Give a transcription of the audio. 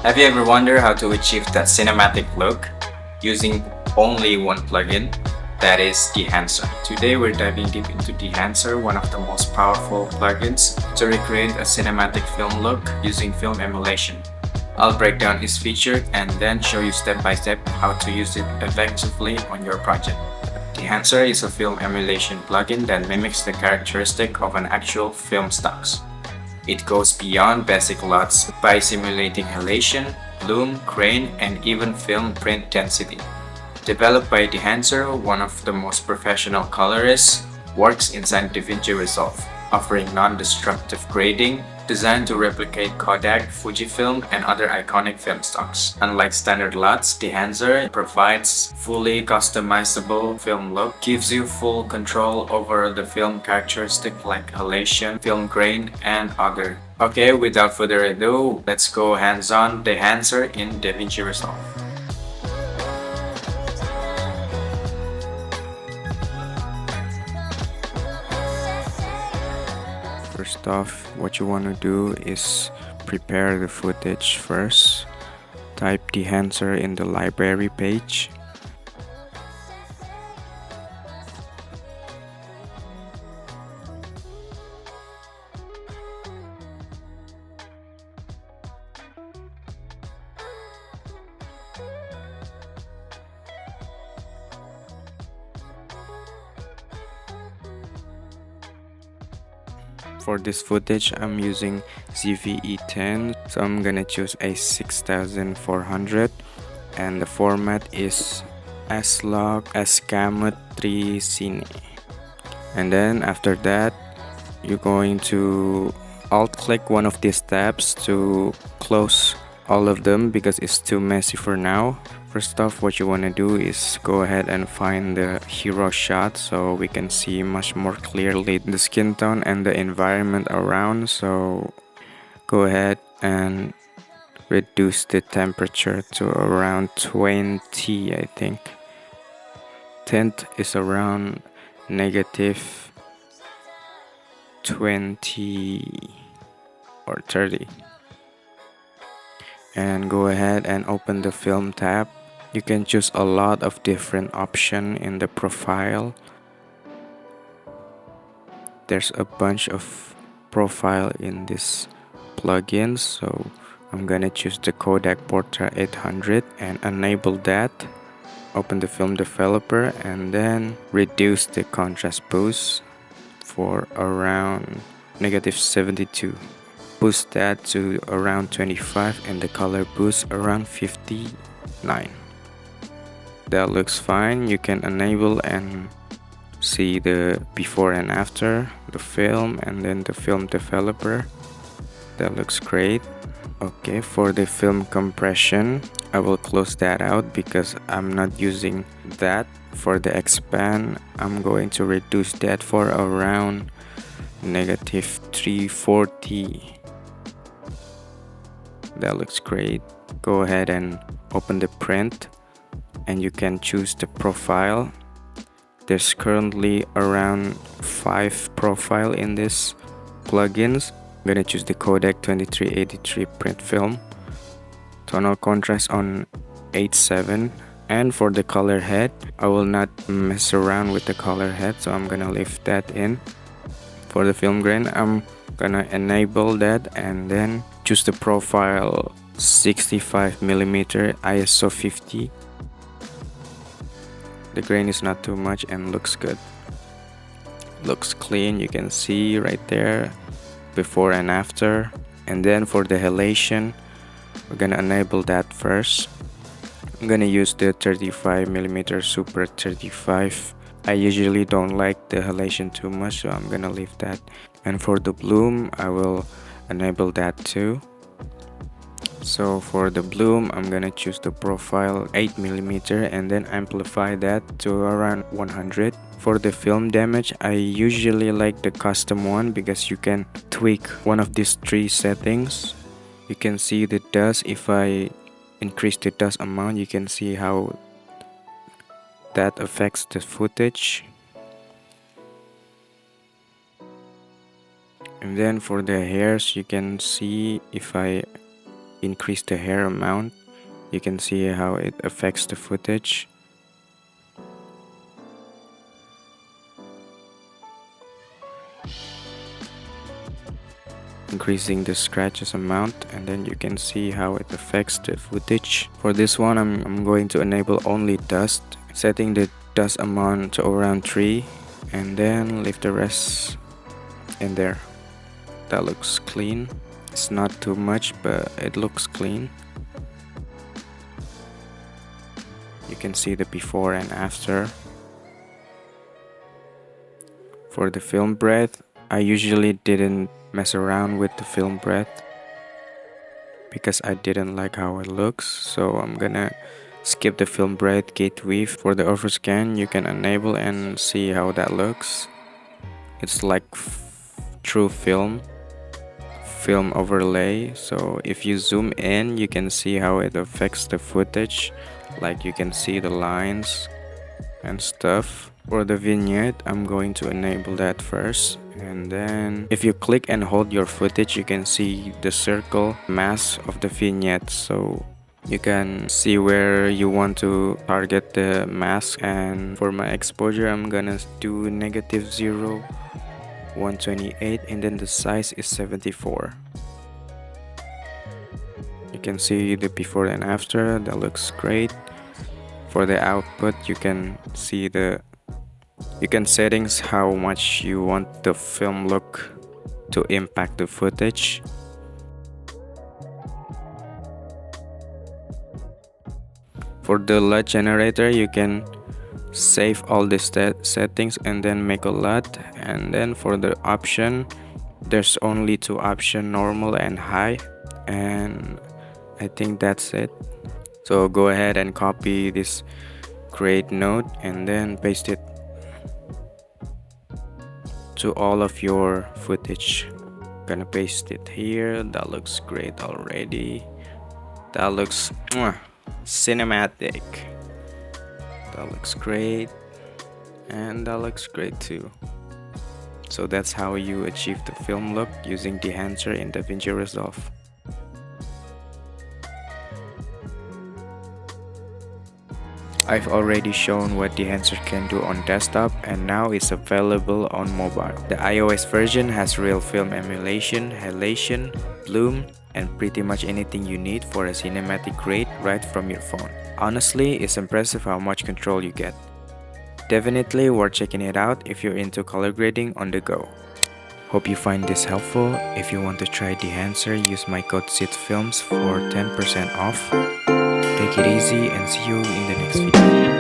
Have you ever wondered how to achieve that cinematic look using only one plugin? That is Dehancer. Today we're diving deep into Dehancer, one of the most powerful plugins to recreate a cinematic film look using film emulation. I'll break down its feature and then show you step by step how to use it effectively on your project. Dehancer is a film emulation plugin that mimics the characteristic of an actual film stocks. It goes beyond basic LUTs by simulating halation, bloom, grain, and even film print density. Developed by Dehancer, one of the most professional colorists, works inside DaVinci Resolve, offering non-destructive grading designed to replicate Kodak, Fujifilm, and other iconic film stocks. Unlike standard LUTs, Dehancer provides fully customizable film look, gives you full control over the film characteristic like halation, film grain, and other. Okay, without further ado, let's go hands-on Dehancer in DaVinci Resolve. First off, what you want to do is prepare the footage first. Type Dehancer in the library page. For this footage, I'm using ZVE10, so I'm gonna choose a 6400 and the format is slog sgamut 3 cine. And then after that, you're going to alt click one of these tabs to close all of them because it's too messy for now. First off, what you want to do is go ahead and find the hero shot so we can see much more clearly the skin tone and the environment around. So go ahead and reduce the temperature to around 20, I think. Tint is around negative 20 or 30. And go ahead and open the film tab. You can choose a lot of different options in the profile. There's a bunch of profile in this plugin, so I'm gonna choose the Kodak Portra 800 and enable that. Open the film developer and then reduce the contrast boost for around negative 72. Boost that to around 25 and the color boost around 59. That looks fine. You can enable and see the before and after the film and then the film developer. That looks great. Okay, for the film compression, I will close that out because I'm not using that. For the expand, I'm going to reduce that for around negative 340. That looks great. Go ahead and open the print and you can choose the profile. There's currently around 5 profile in this plugins. I'm gonna choose the Kodak 2383 print film. Tonal contrast on 8.7. And for the color head, I will not mess around with the color head, so I'm gonna leave that in. For the film grain, I'm gonna enable that and then choose the profile 65mm ISO 50. The grain is not too much and looks good. Looks clean, you can see right there before and after. And then for the halation, we're gonna enable that first. I'm gonna use the 35mm Super 35. I usually don't like the halation too much, so I'm gonna leave that. And for the bloom, I will enable that too. So for the bloom, I'm gonna choose the profile 8mm and then amplify that to around 100. For the film damage, I usually like the custom one because you can tweak one of these 3 settings. You can see the dust. If I increase the dust amount, you can see how that affects the footage. And then for the hairs, you can see if I increase the hair amount. You can see how it affects the footage. Increasing the scratches amount, and then you can see how it affects the footage. For this one, I'm going to enable only dust, setting the dust amount to around 3, and then leave the rest in there. That looks clean. It's not too much, but it looks clean. You can see the before and after. For the film breadth, I usually didn't mess around with the film breadth because I didn't like how it looks, so I'm gonna skip the film breadth gate weave. For the overscan, you can enable and see how that looks. It's like true film overlay, so if you zoom in you can see how it affects the footage, like you can see the lines and stuff. For the vignette, I'm going to enable that first, and then if you click and hold your footage, you can see the circle mask of the vignette, so you can see where you want to target the mask. And for my exposure, I'm gonna do -0, 128, and then the size is 74. You can see the before and after. That looks great. For the output, you can see you can settings how much you want the film look to impact the footage. For the LUT generator, you can save all the settings and then make a LUT. And then for the option, there's only 2 options, normal and high, and I think that's it. So go ahead and copy this create node and then paste it to all of your footage. Gonna paste it here. That looks great already. That looks cinematic. That looks great, and that looks great too. So that's how you achieve the film look using Dehancer in DaVinci Resolve. I've already shown what Dehancer can do on desktop, and now it's available on mobile. The iOS version has real film emulation, halation, bloom, and pretty much anything you need for a cinematic grade right from your phone. Honestly, it's impressive how much control you get. Definitely worth checking it out if you're into color grading on the go. Hope you find this helpful. If you want to try Dehancer, use my code SITFilms for 10% off. Take it easy and see you in the next video.